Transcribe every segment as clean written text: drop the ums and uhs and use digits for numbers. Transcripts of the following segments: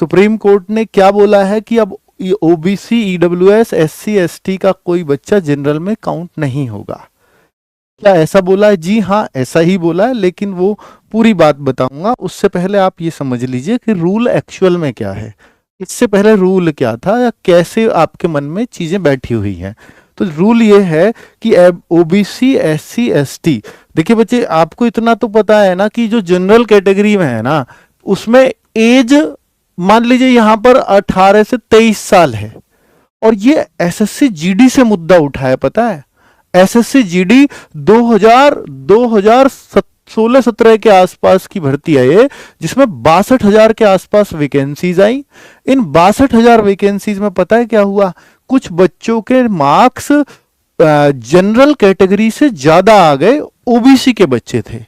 Supreme court ने क्या बोला है कि अब ओबीसी, ईडब्ल्यूएस, एससी, एसटी का कोई बच्चा जनरल में काउंट नहीं होगा। क्या ऐसा बोला है? जी हाँ, ऐसा ही बोला है, लेकिन वो पूरी बात बताऊंगा। उससे पहले आप ये समझ लीजिए कि रूल एक्चुअल में क्या है। इससे पहले रूल क्या था या कैसे आपके मन में चीजें बैठी हुई हैं। तो रूल ये है कि ओबीसी, एससी, एसटी, देखिए बच्चे, आपको इतना तो पता है ना कि जो जनरल कैटेगरी में है ना, उसमें एज मान लीजिए यहां पर 18 से 23 साल है। और ये एसएससी जीडी से मुद्दा उठा है, पता है? एसएससी जीडी 2016-17 के आसपास की भर्ती है ये, जिसमें 62,000 के आसपास वैकेंसीज आई। इन 62,000 वैकेंसीज में पता है क्या हुआ? कुछ बच्चों के मार्क्स जनरल कैटेगरी से ज्यादा आ गए, ओबीसी के बच्चे थे,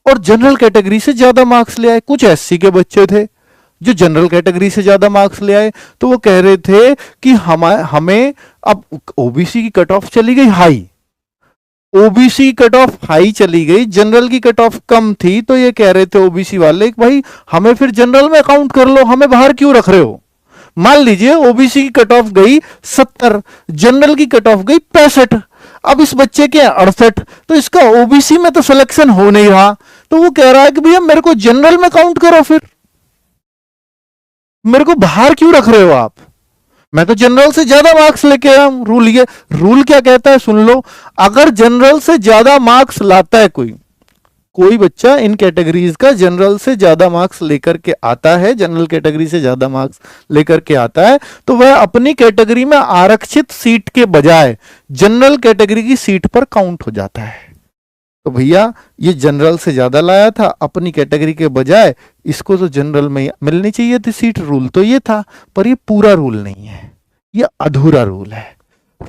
और जनरल कैटेगरी से ज्यादा मार्क्स ले आए कुछ एससी के बच्चे थे जो जनरल कैटेगरी से ज्यादा मार्क्स ले आए। तो वो कह रहे थे कि हमें अब ओबीसी की कट ऑफ चली गई हाई, ओबीसी की कट ऑफ हाई चली गई, जनरल की कट ऑफ कम थी। तो ये कह रहे थे ओबीसी वाले कि भाई हमें फिर जनरल में काउंट कर लो, हमें बाहर क्यों रख रहे हो? मान लीजिए ओबीसी की कट ऑफ गई 70, जनरल की कट ऑफ गई 65, अब इस बच्चे के 68, तो इसका ओबीसी में तो सिलेक्शन हो नहीं रहा। तो वो कह रहा है कि भैया मेरे को जनरल में काउंट करो, फिर मेरे को बाहर क्यों रख रहे हो आप? मैं तो जनरल से ज्यादा मार्क्स लेके आया हूं। रूल क्या कहता है सुन लो। अगर जनरल से ज्यादा मार्क्स लाता है कोई बच्चा, इन कैटेगरीज का जनरल से ज्यादा मार्क्स लेकर के आता है, जनरल कैटेगरी से ज्यादा मार्क्स लेकर के आता है, तो वह अपनी कैटेगरी में आरक्षित सीट के बजाय जनरल कैटेगरी की सीट पर काउंट हो जाता है। तो भैया ये जनरल से ज्यादा लाया था, अपनी कैटेगरी के बजाय इसको तो जनरल में मिलनी चाहिए थी सीट। रूल तो ये था, पर ये पूरा रूल नहीं है, ये अधूरा रूल है।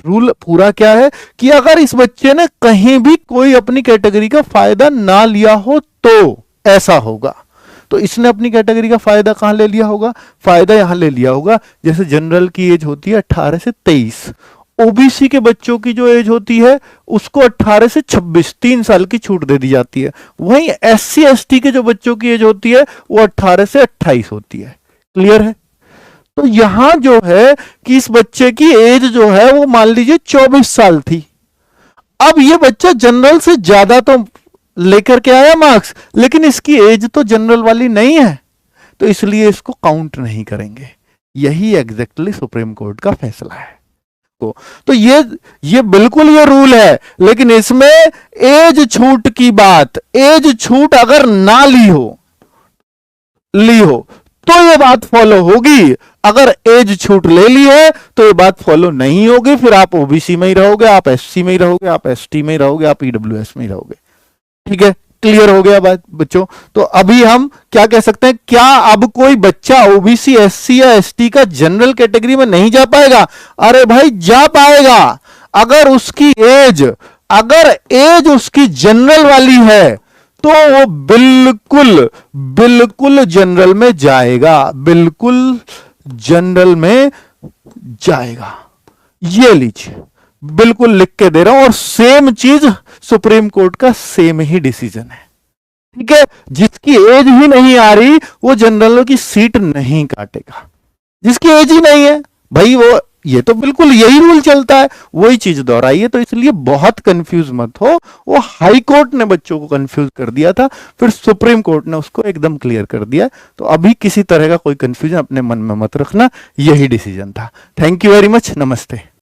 रूल पूरा क्या है कि अगर इस बच्चे ने कहीं भी कोई अपनी कैटेगरी का फायदा ना लिया हो तो ऐसा होगा। तो इसने अपनी कैटेगरी का फायदा कहां ले लिया होगा? फायदा यहां ले लिया होगा, जैसे जनरल की एज होती है 18 से 23, ओबीसी के बच्चों की जो एज होती है उसको 18 से 26, 3 साल की छूट दे दी जाती है। वहीं एससी एसटी के जो बच्चों की एज होती है वो 18 से 28 होती है। क्लियर है? तो यहां जो है कि इस बच्चे की एज जो है वो मान लीजिए 24 साल थी। अब ये बच्चा जनरल से ज्यादा तो लेकर के आया मार्क्स, लेकिन इसकी एज तो जनरल वाली नहीं है, तो इसलिए इसको काउंट नहीं करेंगे। यही एग्जैक्टली सुप्रीम कोर्ट का फैसला है। तो ये बिल्कुल ये रूल है, लेकिन इसमें एज छूट की बात, एज छूट अगर ना ली हो तो ये बात फॉलो होगी। अगर एज छूट ले ली है तो ये बात फॉलो नहीं होगी। फिर आप ओबीसी में ही रहोगे, आप एससी में ही रहोगे, आप एसटी में ही रहोगे, आप ईडब्ल्यूएस में ही रहोगे। ठीक है, क्लियर हो गया बात बच्चों? तो अभी हम क्या कह सकते हैं, क्या अब कोई बच्चा ओबीसी, एससी या एसटी का जनरल कैटेगरी में नहीं जा पाएगा? अरे भाई जा पाएगा, अगर एज उसकी जनरल वाली है तो वो बिल्कुल जनरल में जाएगा, बिल्कुल जनरल में जाएगा। ये लीजिए, बिल्कुल लिख के दे रहा हूं, और सेम चीज सुप्रीम कोर्ट का सेम ही डिसीजन है। ठीक है, जिसकी एज ही नहीं आ रही वो जनरलों की सीट नहीं काटेगा, जिसकी एज ही नहीं है भाई वो, ये तो बिल्कुल यही रूल चलता है, वही चीज दोहराइए। तो इसलिए बहुत कंफ्यूज मत हो। वो हाई कोर्ट ने बच्चों को कंफ्यूज कर दिया था, फिर सुप्रीम कोर्ट ने उसको एकदम क्लियर कर दिया। तो अभी किसी तरह का कोई कंफ्यूजन अपने मन में मत रखना, यही डिसीजन था। थैंक यू वेरी मच, नमस्ते।